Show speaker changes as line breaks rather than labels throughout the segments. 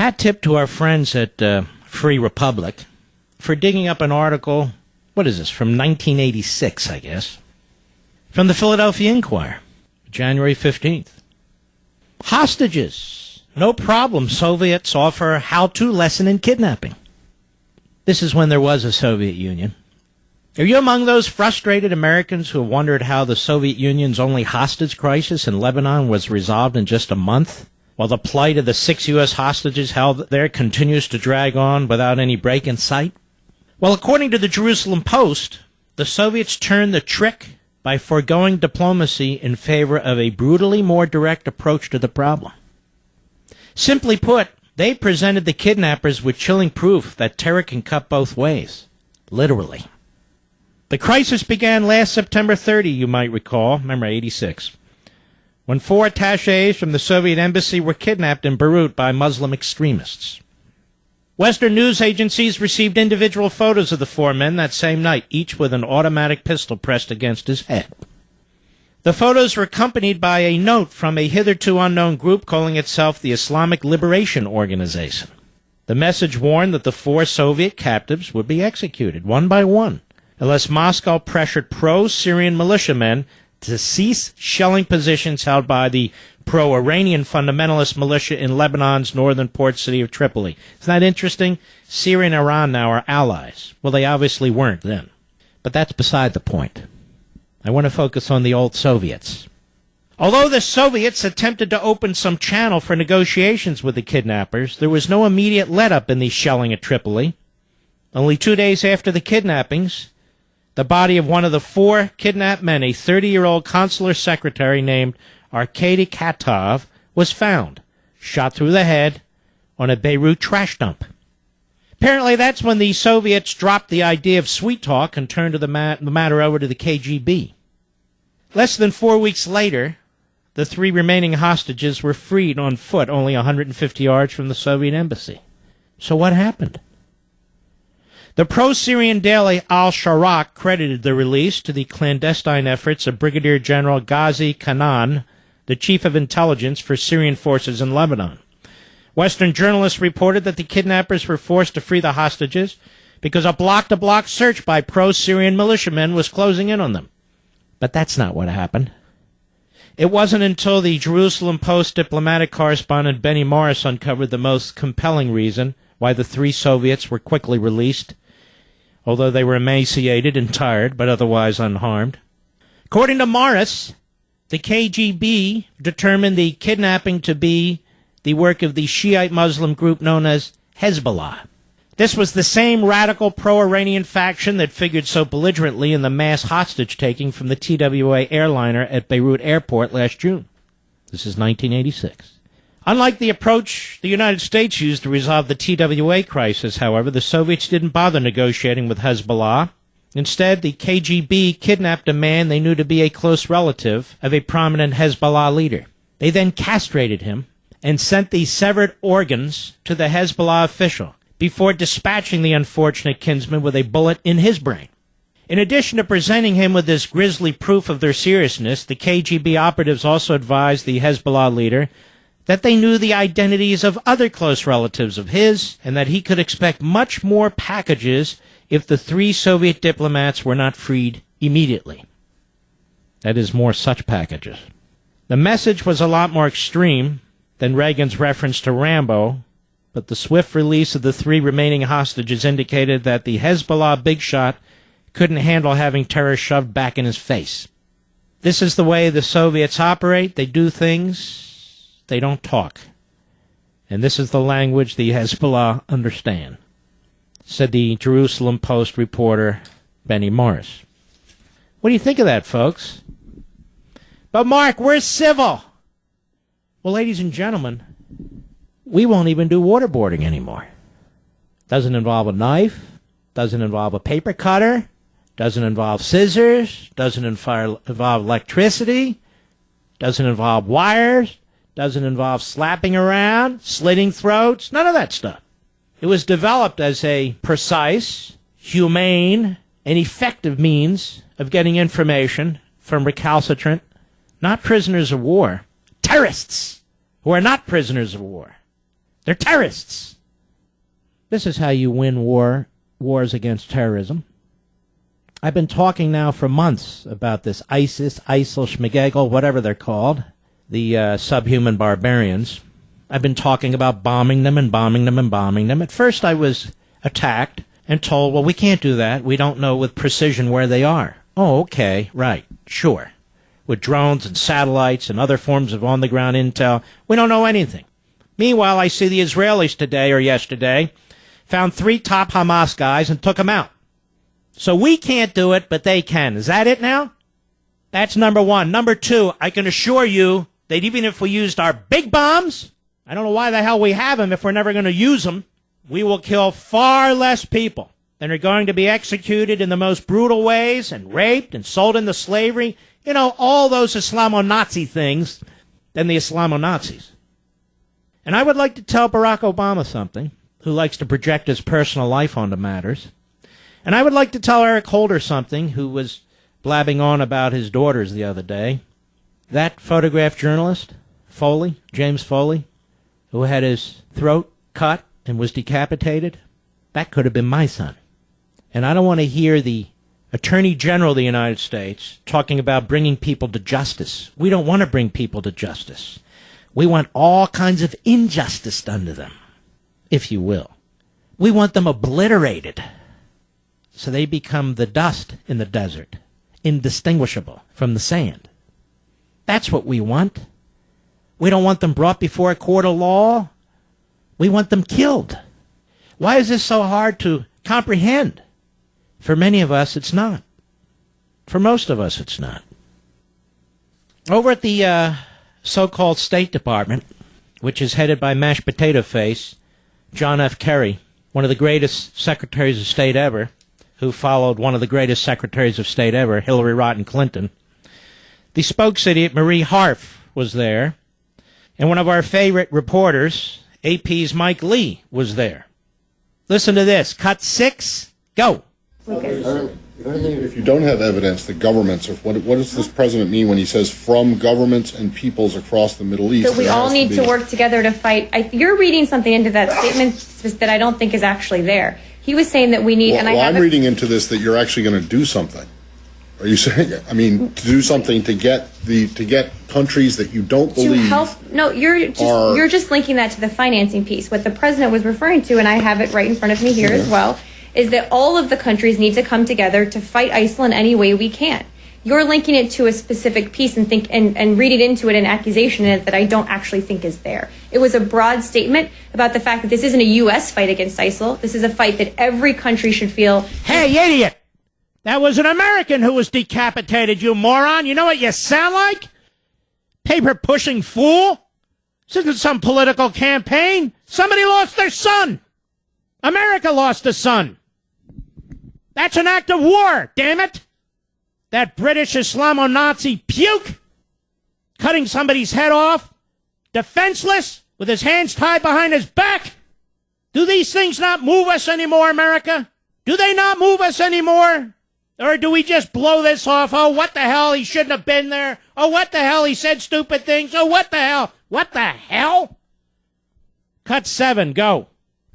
Hat tip to our friends at Free Republic for digging up an article, what is this, from 1986, I guess, from the Philadelphia Inquirer, January 15th. Hostages. No problem. Soviets offer a how-to lesson in kidnapping. This is when there was a Soviet Union. Are you among those frustrated Americans who wondered how the Soviet Union's only hostage crisis in Lebanon was resolved in just a month, while the plight of the 6 U.S. hostages held there continues to drag on without any break in sight? Well, according to the Jerusalem Post, the Soviets turned the trick by foregoing diplomacy in favor of a brutally more direct approach to the problem. Simply put, they presented the kidnappers with chilling proof that terror can cut both ways. Literally. The crisis began last September 30, you might recall, remember 86, when 4 attachés from the Soviet embassy were kidnapped in Beirut by Muslim extremists. Western news agencies received individual photos of the 4 men that same night, each with an automatic pistol pressed against his head. The photos were accompanied by a note from a hitherto unknown group calling itself the Islamic Liberation Organization. The message warned that the 4 Soviet captives would be executed, one by one, unless Moscow pressured pro-Syrian militiamen to cease shelling positions held by the pro-Iranian fundamentalist militia in Lebanon's northern port city of Tripoli. Isn't that interesting? Syria and Iran now are allies. Well, they obviously weren't then. But that's beside the point. I want to focus on the old Soviets. Although the Soviets attempted to open some channel for negotiations with the kidnappers, there was no immediate let-up in the shelling at Tripoli. Only 2 days after the kidnappings, the body of one of the 4 kidnapped men, a 30-year-old consular secretary named Arkady Katov, was found, shot through the head, on a Beirut trash dump. Apparently that's when the Soviets dropped the idea of sweet talk and turned the matter over to the KGB. Less than 4 weeks later, the 3 remaining hostages were freed on foot only 150 yards from the Soviet embassy. So what happened? The pro-Syrian daily Al-Sharak credited the release to the clandestine efforts of Brigadier General Ghazi Kanan, the chief of intelligence for Syrian forces in Lebanon. Western journalists reported that the kidnappers were forced to free the hostages because a block-to-block search by pro-Syrian militiamen was closing in on them. But that's not what happened. It wasn't until the Jerusalem Post diplomatic correspondent Benny Morris uncovered the most compelling reason why the 3 Soviets were quickly released, although they were emaciated and tired, but otherwise unharmed. According to Morris, the KGB determined the kidnapping to be the work of the Shiite Muslim group known as Hezbollah. This was the same radical pro-Iranian faction that figured so belligerently in the mass hostage-taking from the TWA airliner at Beirut Airport last June. This is 1986. Unlike the approach the United States used to resolve the TWA crisis, however, the Soviets didn't bother negotiating with Hezbollah. Instead, the KGB kidnapped a man they knew to be a close relative of a prominent Hezbollah leader. They then castrated him and sent the severed organs to the Hezbollah official before dispatching the unfortunate kinsman with a bullet in his brain. In addition to presenting him with this grisly proof of their seriousness, the KGB operatives also advised the Hezbollah leader that they knew the identities of other close relatives of his and that he could expect much more packages if the 3 Soviet diplomats were not freed immediately. That is, more such packages. The message was a lot more extreme than Reagan's reference to Rambo, but the swift release of the 3 remaining hostages indicated that the Hezbollah big shot couldn't handle having terror shoved back in his face. This is the way the Soviets operate. They do things, they don't talk. And this is the language the Hezbollah understand, said the Jerusalem Post reporter Benny Morris. What do you think of that, folks? But Mark, we're civil. Well, ladies and gentlemen, we won't even do waterboarding anymore. Doesn't involve a knife, doesn't involve a paper cutter, doesn't involve scissors, doesn't involve electricity, doesn't involve wires, doesn't involve slapping around, slitting throats, none of that stuff. It was developed as a precise, humane, and effective means of getting information from recalcitrant, not prisoners of war, terrorists who are not prisoners of war. They're terrorists. This is how you win wars against terrorism. I've been talking now for months about this ISIS, ISIL, Schmigegel, whatever they're called, the subhuman barbarians. I've been talking about bombing them and bombing them and bombing them. At first I was attacked and told, well, we can't do that. We don't know with precision where they are. Oh, okay, right, sure. With drones and satellites and other forms of on-the-ground intel, we don't know anything. Meanwhile, I see the Israelis today or yesterday found 3 top Hamas guys and took them out. So we can't do it, but they can. Is that it now? That's number one. Number two, I can assure you that even if we used our big bombs, I don't know why the hell we have them if we're never going to use them, we will kill far less people than are going to be executed in the most brutal ways and raped and sold into slavery. You know, all those Islamo-Nazi things than the Islamo-Nazis. And I would like to tell Barack Obama something, who likes to project his personal life onto matters. And I would like to tell Eric Holder something, who was blabbing on about his daughters the other day. That photograph journalist, Foley, James Foley, who had his throat cut and was decapitated, that could have been my son. And I don't want to hear the Attorney General of the United States talking about bringing people to justice. We don't want to bring people to justice. We want all kinds of injustice done to them, if you will. We want them obliterated so they become the dust in the desert, indistinguishable from the sand. That's what we want. We don't want them brought before a court of law. We want them killed. Why is this so hard to comprehend? For many of us, it's not. For most of us, it's not. Over at the so-called State Department, which is headed by mashed potato face John F. Kerry, one of the greatest secretaries of state ever, who followed one of the greatest secretaries of state ever, Hillary Rodham Clinton. The spokes idiot Marie Harf was there, and one of our favorite reporters, AP's Mike Lee, was there. Listen to this. Cut 6, go.
If you don't have evidence that governments, or what does this president mean when he says from governments and peoples across the Middle East?
That we all need to work together to fight. You're reading something into that statement that I don't think is actually there. He was saying that we need,
I'm reading into this that you're actually going to do something. Are you saying? I mean, to do something to get countries that you don't believe
to help? No, you're just linking that to the financing piece. What the president was referring to, and I have it right in front of me here as well, is that all of the countries need to come together to fight ISIL in any way we can. You're linking it to a specific piece and reading into it an accusation in it that I don't actually think is there. It was a broad statement about the fact that this isn't a U.S. fight against ISIL. This is a fight that every country should feel.
Hey, idiot! That was an American who was decapitated, you moron! You know what you sound like? Paper-pushing fool! This isn't some political campaign. Somebody lost their son! America lost a son! That's an act of war, damn it! That British Islamo-Nazi puke, cutting somebody's head off, defenseless, with his hands tied behind his back. Do these things not move us anymore, America? Do they not move us anymore? Or do we just blow this off? Oh, what the hell? He shouldn't have been there. Oh, what the hell? He said stupid things. Oh, what the hell? What the hell? Cut 7, go.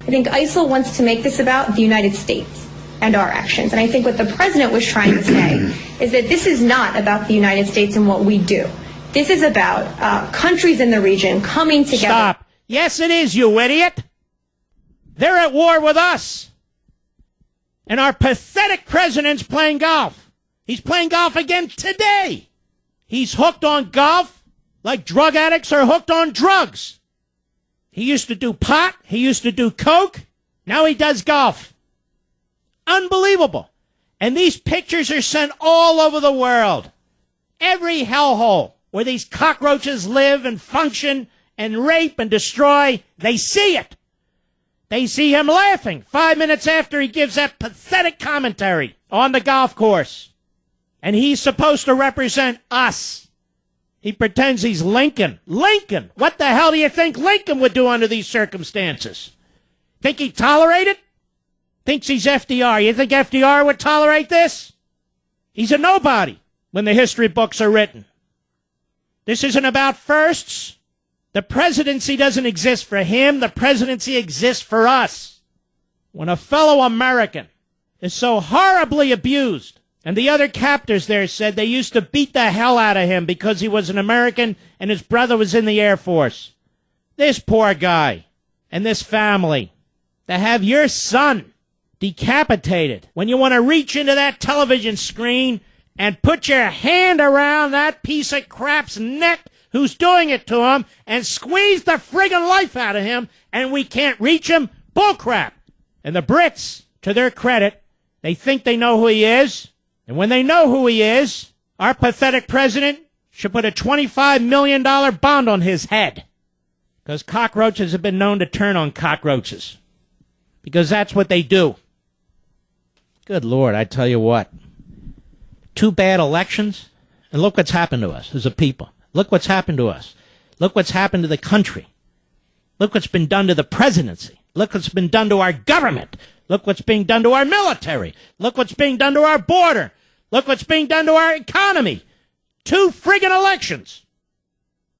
I think ISIL wants to make this about the United States and our actions. And I think what the president was trying to say is that this is not about the United States and what we do. This is about countries in the region coming together.
Stop. Yes, it is, you idiot. They're at war with us. And our pathetic president's playing golf. He's playing golf again today. He's hooked on golf like drug addicts are hooked on drugs. He used to do pot. He used to do coke. Now he does golf. Unbelievable. And these pictures are sent all over the world. Every hellhole where these cockroaches live and function and rape and destroy, they see it. They see him laughing 5 minutes after he gives that pathetic commentary on the golf course. And he's supposed to represent us. He pretends he's Lincoln. Lincoln! What the hell do you think Lincoln would do under these circumstances? Think he'd tolerate it? Thinks he's FDR. You think FDR would tolerate this? He's a nobody when the history books are written. This isn't about firsts. The presidency doesn't exist for him. The presidency exists for us. When a fellow American is so horribly abused, and the other captors there said they used to beat the hell out of him because he was an American and his brother was in the Air Force. This poor guy and this family, to have your son decapitated when you want to reach into that television screen and put your hand around that piece of crap's neck who's doing it to him and squeeze the friggin' life out of him, and we can't reach him? Bullcrap. And the Brits, to their credit, they think they know who he is. And when they know who he is, our pathetic president should put a $25 million bond on his head. Because cockroaches have been known to turn on cockroaches. Because that's what they do. Good Lord, I tell you what. 2 bad elections, and look what's happened to us as a people. Look what's happened to us. Look what's happened to the country. Look what's been done to the presidency. Look what's been done to our government. Look what's being done to our military. Look what's being done to our border. Look what's being done to our economy. 2 friggin' elections.